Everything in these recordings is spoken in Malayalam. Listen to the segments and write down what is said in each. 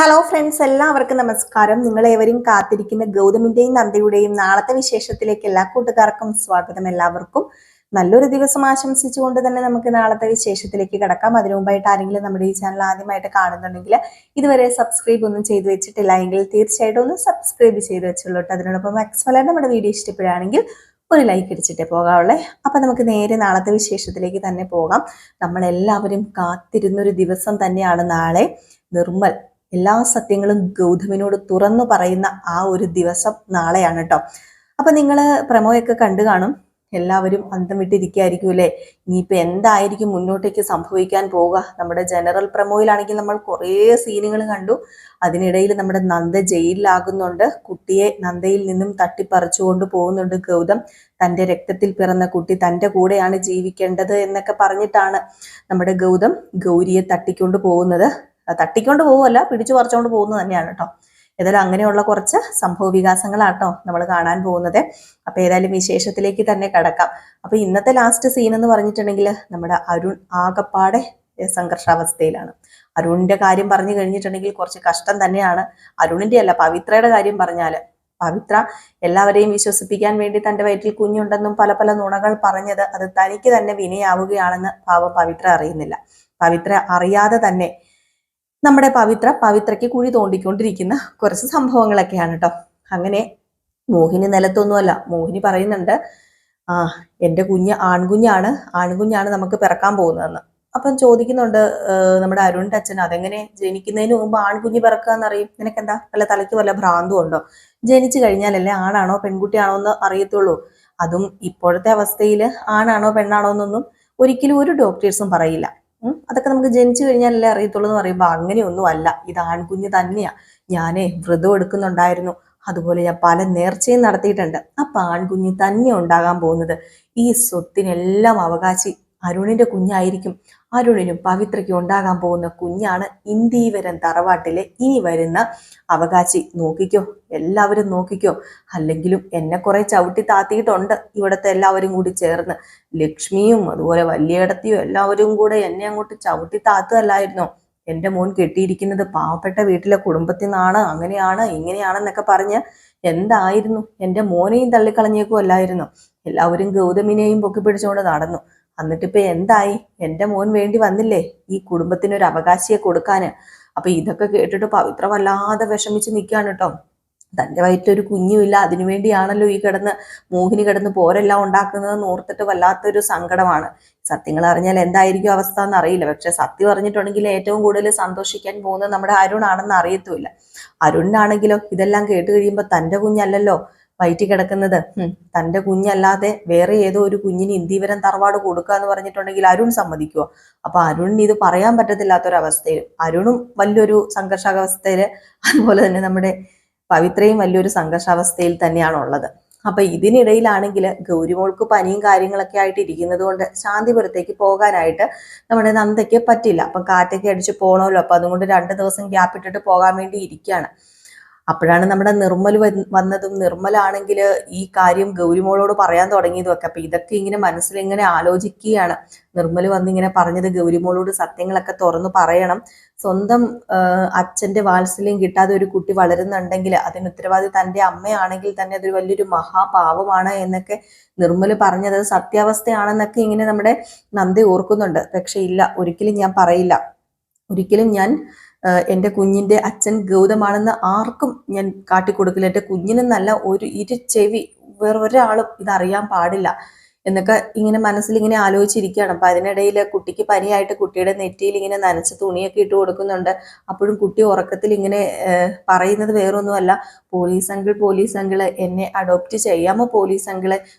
ഹലോ ഫ്രണ്ട്സ്, എല്ലാവർക്കും നമസ്കാരം. നിങ്ങളേവരും കാത്തിരിക്കുന്ന ഗൗതമിന്റെയും നന്ദയുടെയും നാളത്തെ വിശേഷത്തിലേക്ക് എല്ലാ കൂട്ടുകാർക്കും സ്വാഗതം. എല്ലാവർക്കും നല്ലൊരു ദിവസം ആശംസിച്ചുകൊണ്ട് തന്നെ നമുക്ക് നാളത്തെ വിശേഷത്തിലേക്ക് കിടക്കാം. അതിനു മുമ്പായിട്ട് ആരെങ്കിലും നമ്മുടെ ഈ ചാനൽ ആദ്യമായിട്ട് കാണുന്നുണ്ടെങ്കിൽ ഇതുവരെ സബ്സ്ക്രൈബ് ഒന്നും ചെയ്തു വെച്ചിട്ടില്ല എങ്കിൽ തീർച്ചയായിട്ടും ഒന്ന് സബ്സ്ക്രൈബ് ചെയ്ത് വെച്ചുള്ളൂ. അതിനോടൊപ്പം മാക്സിമം നമ്മുടെ വീഡിയോ ഇഷ്ടപ്പെടുകയാണെങ്കിൽ ഒരു ലൈക്ക് അടിച്ചിട്ടേ പോകാവുള്ളേ. അപ്പൊ നമുക്ക് നേരെ നാളത്തെ വിശേഷത്തിലേക്ക് തന്നെ പോകാം. നമ്മളെല്ലാവരും കാത്തിരുന്നൊരു ദിവസം തന്നെയാണ് നാളെ. നിർമ്മൽ എല്ലാ സത്യങ്ങളും ഗൗതമിനോട് തുറന്നു പറയുന്ന ആ ഒരു ദിവസം നാളെയാണ് കേട്ടോ. അപ്പൊ നിങ്ങള് പ്രമോയൊക്കെ കണ്ടു കാണും. എല്ലാവരും അന്തം വിട്ടിരിക്കുകയായിരിക്കും അല്ലെ. ഇനിയിപ്പോ എന്തായിരിക്കും മുന്നോട്ടേക്ക് സംഭവിക്കാൻ പോവുക. നമ്മുടെ ജനറൽ പ്രമോയിലാണെങ്കിൽ നമ്മൾ കുറേ സീനുകൾ കണ്ടു. അതിനിടയിൽ നമ്മുടെ നന്ദ ജയിലിലാകുന്നുണ്ട്. കുട്ടിയെ നന്ദയിൽ നിന്നും തട്ടിപ്പറിച്ചുകൊണ്ട് പോകുന്നുണ്ട് ഗൗതം. തൻ്റെ രക്തത്തിൽ പിറന്ന കുട്ടി തൻ്റെ കൂടെയാണ് ജീവിക്കേണ്ടത് എന്നൊക്കെ പറഞ്ഞിട്ടാണ് നമ്മുടെ ഗൗതം ഗൗരിയെ തട്ടിക്കൊണ്ട് പോകുന്നത്. തട്ടിക്കൊണ്ട് പോവുമല്ല, പിടിച്ചു പറിച്ചുകൊണ്ട് പോകുന്നത് തന്നെയാണ് കേട്ടോ. ഏതായാലും അങ്ങനെയുള്ള കുറച്ച് സംഭവ വികാസങ്ങളാട്ടോ നമ്മൾ കാണാൻ പോകുന്നത്. അപ്പൊ ഏതായാലും വിശേഷത്തിലേക്ക് തന്നെ കടക്കാം. അപ്പൊ ഇന്നത്തെ ലാസ്റ്റ് സീൻ എന്ന് പറഞ്ഞിട്ടുണ്ടെങ്കിൽ നമ്മുടെ അരുൺ ആകപ്പാടെ സംഘർഷാവസ്ഥയിലാണ്. അരുണിന്റെ കാര്യം പറഞ്ഞു കഴിഞ്ഞിട്ടുണ്ടെങ്കിൽ കുറച്ച് കഷ്ടം തന്നെയാണ്. അരുണിന്റെ അല്ല, പവിത്രയുടെ കാര്യം പറഞ്ഞാല് പവിത്ര എല്ലാവരെയും വിശ്വസിപ്പിക്കാൻ വേണ്ടി തന്റെ വയറ്റിൽ കുഞ്ഞുണ്ടെന്നും പല പല നുണകൾ പറഞ്ഞത് അത് തനിക്ക് തന്നെ വിനയാവുകയാണെന്ന് പാവം പവിത്ര അറിയുന്നില്ല. പവിത്ര അറിയാതെ തന്നെ നമ്മുടെ പവിത്രയ്ക്ക് കുഴി തോണ്ടിക്കൊണ്ടിരിക്കുന്ന കുറച്ച് സംഭവങ്ങളൊക്കെയാണ് കേട്ടോ. അങ്ങനെ മോഹിനി നിലത്തൊന്നുമല്ല. മോഹിനി പറയുന്നുണ്ട്, എൻ്റെ കുഞ്ഞ് ആൺകുഞ്ഞാണ് നമുക്ക് പിറക്കാൻ പോകുന്നതെന്ന്. അപ്പം ചോദിക്കുന്നുണ്ട് നമ്മുടെ അരുണിന്റെ അച്ഛൻ, അതെങ്ങനെ ജനിക്കുന്നതിന് മുമ്പ് ആൺകുഞ്ഞ് പിറക്കുക എന്നറിയും? നിനക്കെന്താ വല്ല തലയ്ക്ക് വല്ല ഭ്രാന്തും ഉണ്ടോ? ജനിച്ചു കഴിഞ്ഞാലല്ലേ ആണാണോ പെൺകുട്ടിയാണോ എന്ന് അറിയത്തുള്ളൂ. അതും ഇപ്പോഴത്തെ അവസ്ഥയിൽ ആണാണോ പെണ്ണാണോ എന്നൊന്നും ഒരിക്കലും ഒരു ഡോക്ടേഴ്സും പറയില്ല. അതൊക്കെ നമുക്ക് ജനിച്ചു കഴിഞ്ഞാലല്ലേ അറിയത്തുള്ളൂ എന്ന് പറയുമ്പോൾ അങ്ങനെയൊന്നും അല്ല, ഇത് ആൺകുഞ്ഞ് തന്നെയാ. ഞാനേ വ്രതം എടുക്കുന്നുണ്ടായിരുന്നു, അതുപോലെ ഞാൻ പല നേർച്ചയും നടത്തിയിട്ടുണ്ട്. അപ്പൊ ആൺകുഞ്ഞ് തന്നെ ഉണ്ടാകാൻ പോകുന്നത്. ഈ സ്വത്തിനെല്ലാം അവകാശി അരുണിന്റെ കുഞ്ഞായിരിക്കും. അരുണിനും പവിത്രയ്ക്കും ഉണ്ടാകാൻ പോകുന്ന കുഞ്ഞാണ് ഇന്ദീവരൻ തറവാട്ടിലെ ഇനി വരുന്ന അവകാശി. നോക്കിക്കോ, എല്ലാവരും നോക്കിക്കോ. അല്ലെങ്കിലും എന്നെ കുറെ ചവിട്ടി താത്തിയിട്ടുണ്ട് ഇവിടുത്തെ എല്ലാവരും കൂടി ചേർന്ന്. ലക്ഷ്മിയും അതുപോലെ വലിയേടത്തിയും എല്ലാവരും കൂടെ എന്നെ അങ്ങോട്ട് ചവിട്ടി താത്തല്ലായിരുന്നോ? എൻ്റെ മോൻ കെട്ടിയിരിക്കുന്നത് പാവപ്പെട്ട വീട്ടിലെ കുടുംബത്തിൽ നിന്നാണ്, അങ്ങനെയാണ് ഇങ്ങനെയാണെന്നൊക്കെ പറഞ്ഞ് എന്തായിരുന്നു? എൻ്റെ മോനെയും തള്ളിക്കളഞ്ഞേക്കും അല്ലായിരുന്നു. എല്ലാവരും ഗൗതമിനെയും പൊക്കി പിടിച്ചുകൊണ്ട് നടന്നു. എന്നിട്ടിപ്പോ എന്തായി? എൻ്റെ മോൻ വേണ്ടി വന്നില്ലേ ഈ കുടുംബത്തിനൊരു അവകാശിയെ കൊടുക്കാന്. അപ്പൊ ഇതൊക്കെ കേട്ടിട്ട് പവിത്ര വല്ലാതെ വിഷമിച്ച് നിൽക്കുകയാണ് കേട്ടോ. തൻ്റെ വയറ്റിലൊരു കുഞ്ഞുമില്ല, അതിനുവേണ്ടിയാണല്ലോ ഈ മോഹിനി കിടന്ന് പോരെല്ലാം ഉണ്ടാക്കുന്നതെന്ന് ഓർത്തിട്ട് വല്ലാത്തൊരു സങ്കടമാണ്. സത്യങ്ങൾ അറിഞ്ഞാൽ എന്തായിരിക്കും അവസ്ഥ എന്ന് അറിയില്ല. പക്ഷെ സത്യം അറിഞ്ഞിട്ടുണ്ടെങ്കിൽ ഏറ്റവും കൂടുതൽ സന്തോഷിക്കാൻ പോകുന്നത് നമ്മുടെ അരുണാണെന്ന് അറിയത്തുമില്ല. അരുണിനാണെങ്കിലോ ഇതെല്ലാം കേട്ട് കഴിയുമ്പോൾ തൻ്റെ കുഞ്ഞല്ലല്ലോ വയറ്റി കിടക്കുന്നത്. തൻ്റെ കുഞ്ഞല്ലാതെ വേറെ ഏതോ ഒരു കുഞ്ഞിന് ഇന്ദീവരൻ തറവാട് കൊടുക്കുക എന്ന് പറഞ്ഞിട്ടുണ്ടെങ്കിൽ അരുൺ സമ്മതിക്കുമോ? അപ്പൊ അരുണിന് ഇത് പറയാൻ പറ്റത്തില്ലാത്തൊരവസ്ഥയിൽ അരുണും വലിയൊരു സംഘർഷാവസ്ഥയില്, അതുപോലെ തന്നെ നമ്മുടെ പവിത്രയും വലിയൊരു സംഘർഷാവസ്ഥയിൽ തന്നെയാണുള്ളത്. അപ്പൊ ഇതിനിടയിലാണെങ്കിൽ ഗൗരിമോൾക്ക് പനിയും കാര്യങ്ങളൊക്കെ ആയിട്ട് ഇരിക്കുന്നത് കൊണ്ട് ശാന്തിപുരത്തേക്ക് പോകാനായിട്ട് നമ്മുടെ നന്ദയ്ക്ക് പറ്റില്ല. അപ്പൊ കാറ്റൊക്കെ അടിച്ച് പോകണമല്ലോ. അപ്പൊ അതുകൊണ്ട് 2 ദിവസം ഗ്യാപ്പ് ഇട്ടിട്ട് പോകാൻ വേണ്ടി ഇരിക്കുകയാണ്. അപ്പോഴാണ് നമ്മുടെ നിർമ്മൽ വന്നതും. നിർമ്മലാണെങ്കിൽ ഈ കാര്യം ഗൗരിമോളോട് പറയാൻ തുടങ്ങിയതും ഒക്കെ. അപ്പൊ ഇതൊക്കെ ഇങ്ങനെ മനസ്സിലിങ്ങനെ ആലോചിക്കുകയാണ്. നിർമ്മൽ വന്നിങ്ങനെ പറഞ്ഞത് ഗൗരിമോളോട് സത്യങ്ങളൊക്കെ തുറന്നു പറയണം. സ്വന്തം അച്ഛന്റെ വാത്സല്യം കിട്ടാതെ ഒരു കുട്ടി വളരുന്നുണ്ടെങ്കിൽ അതിന് ഉത്തരവാദി തൻ്റെ അമ്മയാണെങ്കിൽ തന്നെ അതൊരു വലിയൊരു മഹാപാവമാണ് എന്നൊക്കെ നിർമ്മൽ പറഞ്ഞത് സത്യാവസ്ഥയാണെന്നൊക്കെ ഇങ്ങനെ നമ്മുടെ നന്ദി ഓർക്കുന്നുണ്ട്. പക്ഷെ ഇല്ല, ഒരിക്കലും ഞാൻ പറയില്ല. ഒരിക്കലും ഞാൻ എൻ്റെ കുഞ്ഞിൻ്റെ അച്ഛൻ ഗൗതമാണെന്ന് ആർക്കും ഞാൻ കാട്ടിക്കൊടുക്കില്ല. എൻ്റെ കുഞ്ഞിനെന്നല്ല, ഒരു ചെവി വേറൊരാളും ഇതറിയാൻ പാടില്ല എന്നൊക്കെ ഇങ്ങനെ മനസ്സിൽ ഇങ്ങനെ ആലോചിച്ചിരിക്കുകയാണ്. അപ്പൊ അതിനിടയിൽ കുട്ടിക്ക് പനിയായിട്ട് കുട്ടിയുടെ നെറ്റിയിൽ ഇങ്ങനെ നനച്ച തുണിയൊക്കെ ഇട്ട് കൊടുക്കുന്നുണ്ട്. അപ്പോഴും കുട്ടി ഉറക്കത്തിൽ ഇങ്ങനെ പറയുന്നത് വേറൊന്നുമല്ല, പോലീസ് അങ്കിൾ എന്നെ അഡോപ്റ്റ് ചെയ്യാമോ? പോലീസ്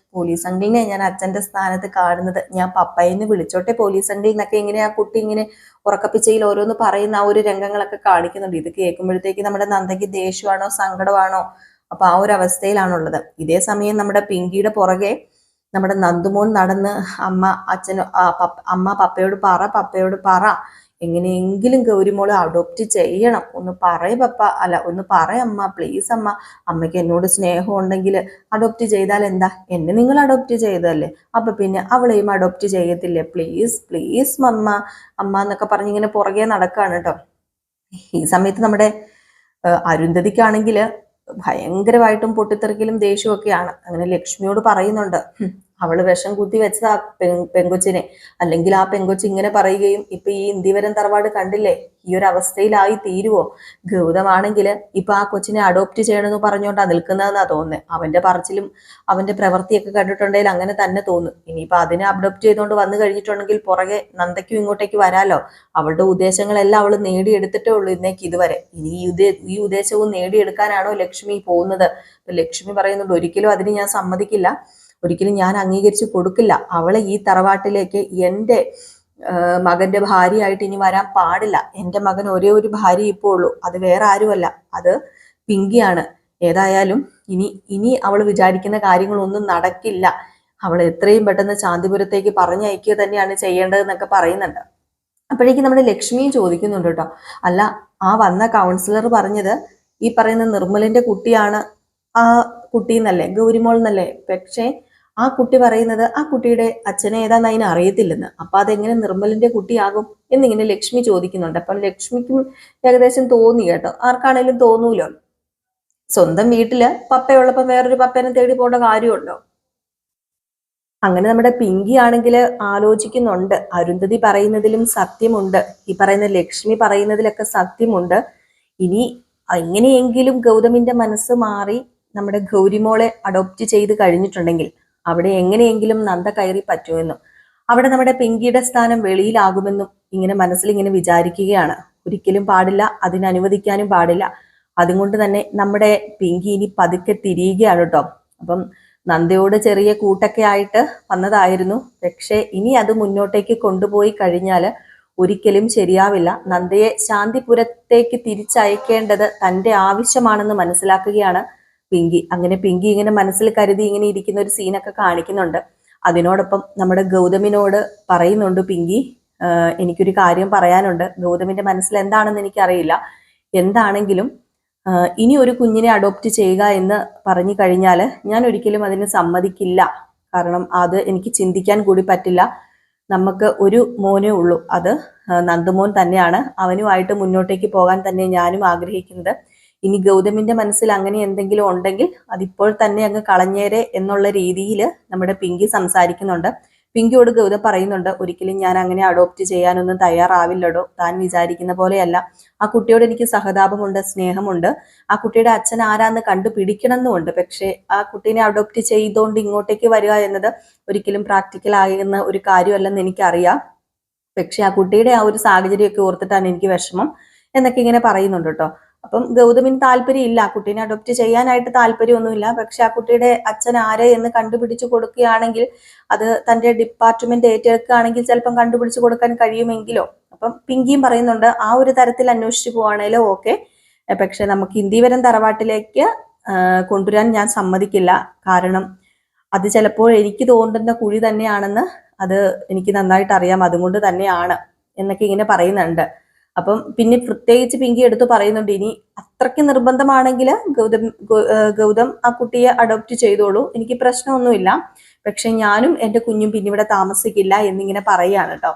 അങ്കിളിനെ ഞാൻ അച്ഛൻ്റെ സ്ഥാനത്ത് കാണുന്നത്. ഞാൻ പപ്പയെന്ന് വിളിച്ചോട്ടെ പോലീസ് അങ്കിൾ എന്നൊക്കെ ഇങ്ങനെ ആ കുട്ടി ഇങ്ങനെ ഉറക്കപ്പിച്ചയിൽ ഓരോന്ന് പറയുന്ന ആ ഒരു രംഗങ്ങളൊക്കെ കാണിക്കുന്നുണ്ട്. ഇത് കേൾക്കുമ്പോഴത്തേക്ക് നമ്മുടെ നന്ദയ്ക്ക് ദേഷ്യമാണോ സങ്കടമാണോ? അപ്പൊ ആ ഒരു അവസ്ഥയിലാണുള്ളത്. ഇതേ സമയം നമ്മുടെ പിങ്കിയുടെ പുറകെ നമ്മുടെ നന്ദുമോൻ നടന്ന് അമ്മ പപ്പയോട് പറ എങ്ങനെയെങ്കിലും ഗൗരിമോളെ അഡോപ്റ്റ് ചെയ്യണം. ഒന്ന് അമ്മ പ്ലീസ് അമ്മയ്ക്ക് എന്നോട് സ്നേഹം ഉണ്ടെങ്കിൽ അഡോപ്റ്റ് ചെയ്താൽ എന്താ? എന്നെ നിങ്ങൾ അഡോപ്റ്റ് ചെയ്തല്ലേ, അപ്പൊ പിന്നെ അവളെയും അഡോപ്റ്റ് ചെയ്യത്തില്ലേ? പ്ലീസ് അമ്മ എന്നൊക്കെ പറഞ്ഞിങ്ങനെ പുറകെ നടക്കുകയാണ് കേട്ടോ. ഈ സമയത്ത് നമ്മുടെ അരുന്ധതിക്കാണെങ്കിൽ ഭയങ്കരമായിട്ടും പൊട്ടിത്തെറിക്കലും ദേഷ്യമൊക്കെയാണ്. അങ്ങനെ ലക്ഷ്മിയോട് പറയുന്നുണ്ട്, അവള് വിഷം കുത്തി വെച്ചത് ആ പെങ്കൊച്ചിനെ, അല്ലെങ്കിൽ ആ പെങ്കൊച്ച് ഇങ്ങനെ പറയുകയും ഇപ്പൊ ഈ ഇന്ദിവരം തറവാട് കണ്ടില്ലേ, ഈ ഒരു അവസ്ഥയിലായി തീരുവോ? ഗൗതമാണെങ്കിൽ ഇപ്പൊ ആ കൊച്ചിനെ അഡോപ്റ്റ് ചെയ്യണമെന്ന് പറഞ്ഞുകൊണ്ടാ നിൽക്കുന്നതെന്നാ തോന്നുന്നത്. അവന്റെ പറച്ചിലും അവന്റെ പ്രവൃത്തിയൊക്കെ കണ്ടിട്ടുണ്ടെങ്കിൽ അങ്ങനെ തന്നെ തോന്നും. ഇനിയിപ്പൊ അതിനെ അഡോപ്റ്റ് ചെയ്തുകൊണ്ട് വന്നു കഴിഞ്ഞിട്ടുണ്ടെങ്കിൽ പുറകെ നന്ദയ്ക്കും ഇങ്ങോട്ടേക്ക് വരാലോ. അവളുടെ ഉദ്ദേശങ്ങളെല്ലാം അവൾ നേടിയെടുത്തിട്ടേ ഉള്ളൂ ഇന്നേക്ക് ഇതുവരെ. ഇനി ഈ ഉദ്ദേശവും നേടിയെടുക്കാനാണോ ലക്ഷ്മി പോകുന്നത്? ലക്ഷ്മി പറയുന്നുണ്ട്, ഒരിക്കലും അതിന് ഞാൻ സമ്മതിക്കില്ല, ഒരിക്കലും ഞാൻ അംഗീകരിച്ചു കൊടുക്കില്ല. അവളെ ഈ തറവാട്ടിലേക്ക് എൻ്റെ മകന്റെ ഭാര്യയായിട്ട് ഇനി വരാൻ പാടില്ല. എൻ്റെ മകൻ ഒരേ ഒരു ഭാര്യ ഇപ്പോൾ ഉള്ളൂ, അത് വേറെ ആരുമല്ല, അത് പിങ്കിയാണ്. ഏതായാലും ഇനി അവൾ വിചാരിക്കുന്ന കാര്യങ്ങളൊന്നും നടക്കില്ല. അവൾ എത്രയും പെട്ടെന്ന് ശാന്തിപുരത്തേക്ക് പറഞ്ഞയക്കുക തന്നെയാണ് ചെയ്യേണ്ടതെന്നൊക്കെ പറയുന്നുണ്ട്. അപ്പോഴേക്കും നമ്മുടെ ലക്ഷ്മിയും ചോദിക്കുന്നുണ്ട് കേട്ടോ, അല്ല ആ വന്ന കൗൺസിലർ പറഞ്ഞത് ഈ പറയുന്ന നിർമ്മലിന്റെ കുട്ടിയാണ് ആ കുട്ടി എന്നല്ലേ, ഗൗരിമോൾ എന്നല്ലേ? പക്ഷേ ആ കുട്ടി പറയുന്നത് ആ കുട്ടിയുടെ അച്ഛനെ ഏതാന്ന് അതിന് അറിയത്തില്ലെന്ന്. അപ്പൊ അതെങ്ങനെ നിർമ്മലിന്റെ കുട്ടിയാകും എന്നിങ്ങനെ ലക്ഷ്മി ചോദിക്കുന്നുണ്ട്. അപ്പം ലക്ഷ്മിക്കും ഏകദേശം തോന്നി കേട്ടോ, ആർക്കാണേലും തോന്നൂലോ. സ്വന്തം വീട്ടില് പപ്പയുള്ളപ്പം വേറൊരു പപ്പേനെ തേടി പോകേണ്ട കാര്യമുണ്ടോ? അങ്ങനെ നമ്മുടെ പിങ്കി ആണെങ്കിൽ ആലോചിക്കുന്നുണ്ട്, അരുന്ധതി പറയുന്നതിലും സത്യമുണ്ട്, ഈ പറയുന്ന ലക്ഷ്മി പറയുന്നതിലൊക്കെ സത്യമുണ്ട്. ഇനി എങ്ങനെയെങ്കിലും ഗൗതമിന്റെ മനസ്സ് മാറി നമ്മുടെ ഗൗരിമോളെ അഡോപ്റ്റ് ചെയ്ത് കഴിഞ്ഞിട്ടുണ്ടെങ്കിൽ അവിടെ എങ്ങനെയെങ്കിലും നന്ദ കയറി പറ്റുമെന്നും അവിടെ നമ്മുടെ പിങ്കിയുടെ സ്ഥാനം വെളിയിലാകുമെന്നും ഇങ്ങനെ മനസ്സിൽ ഇങ്ങനെ വിചാരിക്കുകയാണ്. ഒരിക്കലും പാടില്ല, അതിനനുവദിക്കാനും പാടില്ല. അതുകൊണ്ട് തന്നെ നമ്മുടെ പിങ്കി ഇനി പതുക്കെ തിരിയുകയാണ് കേട്ടോ. അപ്പം നന്ദയോട് ചെറിയ കൂട്ടൊക്കെ ആയിട്ട് വന്നതായിരുന്നു, പക്ഷെ ഇനി അത് മുന്നോട്ടേക്ക് കൊണ്ടുപോയി കഴിഞ്ഞാൽ ഒരിക്കലും ശരിയാവില്ല. നന്ദയെ ശാന്തിപുരത്തേക്ക് തിരിച്ചയക്കേണ്ടത് തൻ്റെ ആവശ്യമാണെന്ന് മനസ്സിലാക്കുകയാണ് പിങ്കി. അങ്ങനെ പിങ്കി ഇങ്ങനെ മനസ്സിൽ കരുതി ഇങ്ങനെ ഇരിക്കുന്ന ഒരു സീനൊക്കെ കാണിക്കുന്നുണ്ട്. അതിനോടൊപ്പം നമ്മുടെ ഗൗതമിനോട് പറയുന്നുണ്ട് പിങ്കി, എനിക്കൊരു കാര്യം പറയാനുണ്ട്. ഗൗതമിന്റെ മനസ്സിൽ എന്താണെന്ന് എനിക്കറിയില്ല, എന്താണെങ്കിലും ഇനി ഒരു കുഞ്ഞിനെ അഡോപ്റ്റ് ചെയ്യുക എന്ന് പറഞ്ഞു കഴിഞ്ഞാൽ ഞാൻ ഒരിക്കലും അതിന് സമ്മതിക്കില്ല. കാരണം അത് എനിക്ക് ചിന്തിക്കാൻ കൂടി പറ്റില്ല. നമുക്ക് ഒരു മോനേ ഉള്ളൂ, അത് നന്ദുമോൻ തന്നെയാണ്. അവനുമായിട്ട് മുന്നോട്ടേക്ക് പോകാൻ തന്നെ ഞാനും ആഗ്രഹിക്കുന്നത്. ഇനി ഗൗതമിന്റെ മനസ്സിൽ അങ്ങനെ എന്തെങ്കിലും ഉണ്ടെങ്കിൽ അതിപ്പോൾ തന്നെ അങ്ങ് കളഞ്ഞേരെ എന്നുള്ള രീതിയിൽ നമ്മുടെ പിങ്കി സംസാരിക്കുന്നുണ്ട്. പിങ്കിയോട് ഗൗതം പറയുന്നുണ്ട്, ഒരിക്കലും ഞാൻ അങ്ങനെ അഡോപ്റ്റ് ചെയ്യാനൊന്നും തയ്യാറാവില്ലടോ, താൻ വിചാരിക്കുന്ന പോലെയല്ല. ആ കുട്ടിയോട് എനിക്ക് സഹതാപമുണ്ട്, സ്നേഹമുണ്ട്. ആ കുട്ടിയുടെ അച്ഛൻ ആരാന്ന് കണ്ടുപിടിക്കണമെന്നുമുണ്ട്. പക്ഷേ ആ കുട്ടീനെ അഡോപ്റ്റ് ചെയ്തുകൊണ്ട് ഇങ്ങോട്ടേക്ക് വരിക എന്നത് ഒരിക്കലും പ്രാക്ടിക്കൽ ആകുന്ന ഒരു കാര്യമല്ലെന്ന് എനിക്കറിയാം. പക്ഷെ ആ കുട്ടിയുടെ ആ ഒരു സാഹചര്യമൊക്കെ ഓർത്തിട്ടാണ് എനിക്ക് വിഷമം എന്നൊക്കെ ഇങ്ങനെ പറയുന്നുണ്ട് കേട്ടോ. അപ്പം ഗൗതമിന് താല്പര്യം ഇല്ല, ആ കുട്ടീനെ അഡോപ്റ്റ് ചെയ്യാനായിട്ട് താല്പര്യമൊന്നുമില്ല. പക്ഷെ ആ കുട്ടിയുടെ അച്ഛൻ ആരെ എന്ന് കണ്ടുപിടിച്ചു കൊടുക്കുകയാണെങ്കിൽ, അത് തന്റെ ഡിപ്പാർട്ട്മെന്റ് ഏറ്റെടുക്കുകയാണെങ്കിൽ ചിലപ്പം കണ്ടുപിടിച്ചു കൊടുക്കാൻ കഴിയുമെങ്കിലോ. അപ്പം പിങ്കിയും പറയുന്നുണ്ട്, ആ ഒരു തരത്തിൽ അന്വേഷിച്ചു പോവാണേലോ ഓക്കെ, പക്ഷെ നമുക്ക് ഇന്ദിവരം തറവാട്ടിലേക്ക് കൊണ്ടുവരാൻ ഞാൻ സമ്മതിക്കില്ല. കാരണം അത് ചിലപ്പോൾ എനിക്ക് തോന്നുന്ന കുഴി തന്നെയാണെന്ന് അത് എനിക്ക് നന്നായിട്ട് അറിയാം, അതുകൊണ്ട് തന്നെയാണ് എന്നൊക്കെ ഇങ്ങനെ പറയുന്നുണ്ട്. അപ്പം പിന്നെ പ്രത്യേകിച്ച് പിങ്കി എടുത്ത് പറയുന്നുണ്ട്, ഇനി അത്രയ്ക്ക് നിർബന്ധമാണെങ്കിൽ ഗൗതം ആ കുട്ടിയെ അഡോപ്റ്റ് ചെയ്തോളൂ, എനിക്ക് പ്രശ്നമൊന്നുമില്ല. പക്ഷെ ഞാനും എൻ്റെ കുഞ്ഞും പിന്നെ ഇവിടെ താമസിക്കില്ല എന്നിങ്ങനെ പറയുകയാണ് കേട്ടോ.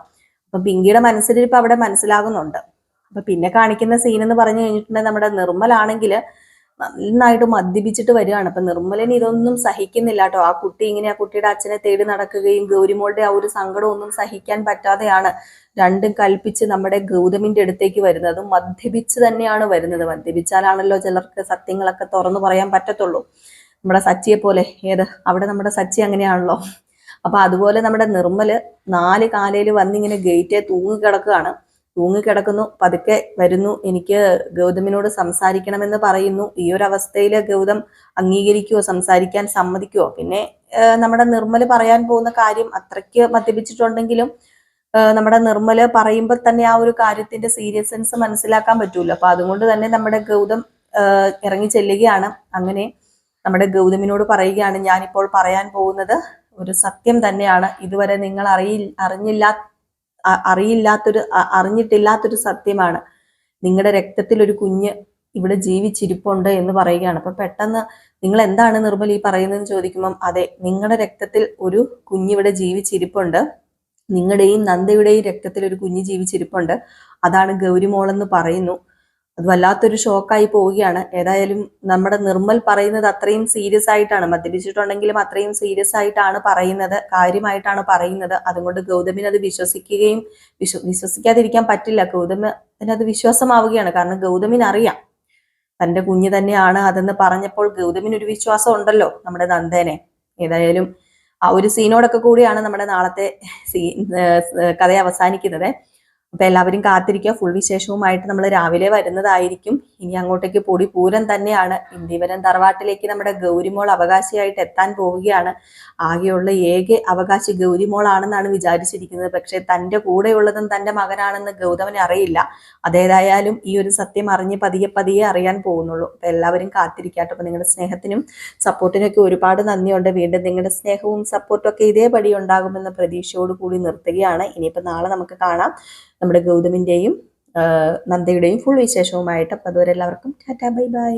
അപ്പൊ പിങ്കിയുടെ മനസ്സിലിരിപ്പ് അവിടെ മനസ്സിലാകുന്നുണ്ട്. അപ്പൊ പിന്നെ കാണിക്കുന്ന സീൻ എന്ന് പറഞ്ഞു കഴിഞ്ഞിട്ടുണ്ടെങ്കിൽ നമ്മുടെ നിർമ്മലാണെങ്കിൽ നന്നായിട്ട് മദ്യപിച്ചിട്ട് വരികയാണ്. അപ്പൊ നിർമ്മലന് ഇതൊന്നും സഹിക്കുന്നില്ല കേട്ടോ. ആ കുട്ടി ഇങ്ങനെ ആ കുട്ടിയുടെ അച്ഛനെ തേടി നടക്കുകയും ഗൗരിമോളുടെ ആ ഒരു സങ്കടം ഒന്നും സഹിക്കാൻ പറ്റാതെയാണ് രണ്ടും കൽപ്പിച്ച് നമ്മുടെ ഗൗതമിന്റെ അടുത്തേക്ക് വരുന്നത്. അതും മദ്യപിച്ച് തന്നെയാണ് വരുന്നത്. മദ്യപിച്ചാലാണല്ലോ ചിലർക്ക് സത്യങ്ങളൊക്കെ തുറന്നു പറയാൻ പറ്റത്തുള്ളൂ. നമ്മുടെ സച്ചിയെ പോലെ, അവിടെ നമ്മുടെ സച്ചി അങ്ങനെയാണല്ലോ. അപ്പൊ അതുപോലെ നമ്മുടെ നിർമ്മല് 4 കാലയിൽ വന്നിങ്ങനെ ഗേറ്റേ തൂങ്ങിക്കിടക്കുന്നു. പതുക്കെ വരുന്നു, എനിക്ക് ഗൗതമിനോട് സംസാരിക്കണമെന്ന് പറയുന്നു. ഈ ഒരു അവസ്ഥയിൽ ഗൗതം അംഗീകരിക്കുവോ, സംസാരിക്കാൻ സമ്മതിക്കുവോ? പിന്നെ നമ്മുടെ നിർമ്മല് പറയാൻ പോകുന്ന കാര്യം അത്രയ്ക്ക് മദ്യപിച്ചിട്ടുണ്ടെങ്കിലും നമ്മുടെ നിർമ്മല് പറയുമ്പോൾ തന്നെ ആ ഒരു കാര്യത്തിന്റെ സീരിയസ്നെസ് മനസ്സിലാക്കാൻ പറ്റൂല. അപ്പൊ അതുകൊണ്ട് തന്നെ നമ്മുടെ ഗൗതം ഇറങ്ങി ചെല്ലുകയാണ്. അങ്ങനെ നമ്മുടെ ഗൗതമിനോട് പറയുകയാണ്, ഞാനിപ്പോൾ പറയാൻ പോകുന്നത് ഒരു സത്യം തന്നെയാണ്. ഇതുവരെ നിങ്ങൾ അറിഞ്ഞിട്ടില്ലാത്തൊരു സത്യമാണ്. നിങ്ങളുടെ രക്തത്തിൽ ഒരു കുഞ്ഞ് ഇവിടെ ജീവിച്ചിരിപ്പുണ്ട് എന്ന് പറയുകയാണ്. അപ്പൊ പെട്ടെന്ന് നിങ്ങൾ എന്താണ് നിർമ്മൽ ഈ പറയുന്നതെന്ന് ചോദിക്കുമ്പം, അതെ, നിങ്ങളുടെ രക്തത്തിൽ ഒരു കുഞ്ഞിവിടെ ജീവിച്ചിരിപ്പുണ്ട്, നിങ്ങളുടെയും നന്ദയുടെയും രക്തത്തിൽ ഒരു കുഞ്ഞ് ജീവിച്ചിരിപ്പുണ്ട്, അതാണ് ഗൗരിമോളെന്ന് പറയുന്നു. അത് വല്ലാത്തൊരു ഷോക്കായി പോവുകയാണ്. ഏതായാലും നമ്മുടെ നിർമ്മൽ പറയുന്നത് അത്രയും സീരിയസ് ആയിട്ടാണ്, മദ്യപിച്ചിട്ടുണ്ടെങ്കിലും അത്രയും സീരിയസ് ആയിട്ടാണ് പറയുന്നത്, കാര്യമായിട്ടാണ് പറയുന്നത്. അതുകൊണ്ട് ഗൗതമിന് അത് വിശ്വസിക്കുകയും വിശ്വസിക്കാതിരിക്കാൻ പറ്റില്ല. ഗൗതമിന് അത് വിശ്വാസമാവുകയാണ്. കാരണം ഗൗതമിന് അറിയാം തന്റെ കുഞ്ഞ് തന്നെയാണ് അതെന്ന് പറഞ്ഞപ്പോൾ ഗൗതമിന് ഒരു വിശ്വാസം ഉണ്ടല്ലോ നമ്മുടെ നന്ദനെ. ഏതായാലും ആ ഒരു സീനോടൊക്കെ കൂടിയാണ് നമ്മുടെ നാളത്തെ കഥ അവസാനിക്കുന്നത്. അപ്പൊ എല്ലാവരും കാത്തിരിക്കുക. ഫുൾ വിശേഷവുമായിട്ട് നമ്മൾ രാവിലെ വരുന്നതായിരിക്കും. ഇനി അങ്ങോട്ടേക്ക് പൊടി പൂരം തന്നെയാണ്. ഇന്ദിവരം തറവാട്ടിലേക്ക് നമ്മുടെ ഗൗരിമോൾ അവകാശിയായിട്ട് എത്താൻ പോവുകയാണ്. ആകെയുള്ള ഏക അവകാശി ഗൗരിമോളാണെന്നാണ് വിചാരിച്ചിരിക്കുന്നത്. പക്ഷെ തന്റെ കൂടെയുള്ളതും തന്റെ മകനാണെന്ന് ഗൗതമന് അറിയില്ല. അതേതായാലും ഈ ഒരു സത്യം അറിഞ്ഞ് പതിയെ പതിയെ അറിയാൻ പോകുന്നുള്ളൂ. അപ്പൊ എല്ലാവരും കാത്തിരിക്കാട്ടോ. അപ്പൊ നിങ്ങളുടെ സ്നേഹത്തിനും സപ്പോർട്ടിനും ഒക്കെ ഒരുപാട് നന്ദിയുണ്ട്. വീണ്ടും നിങ്ങളുടെ സ്നേഹവും സപ്പോർട്ടും ഒക്കെ ഇതേപടി ഉണ്ടാകുമെന്ന പ്രതീക്ഷയോട് കൂടി നിർത്തുകയാണ്. ഇനിയിപ്പോ നാളെ നമുക്ക് കാണാം നമ്മുടെ ഗൗതമിന്റെയും നന്ദയുടെയും ഫുൾ വിശേഷവുമായിട്ട്. അപ്പൊ അതുവരെ എല്ലാവർക്കും ടാറ്റാ ബൈ ബൈ.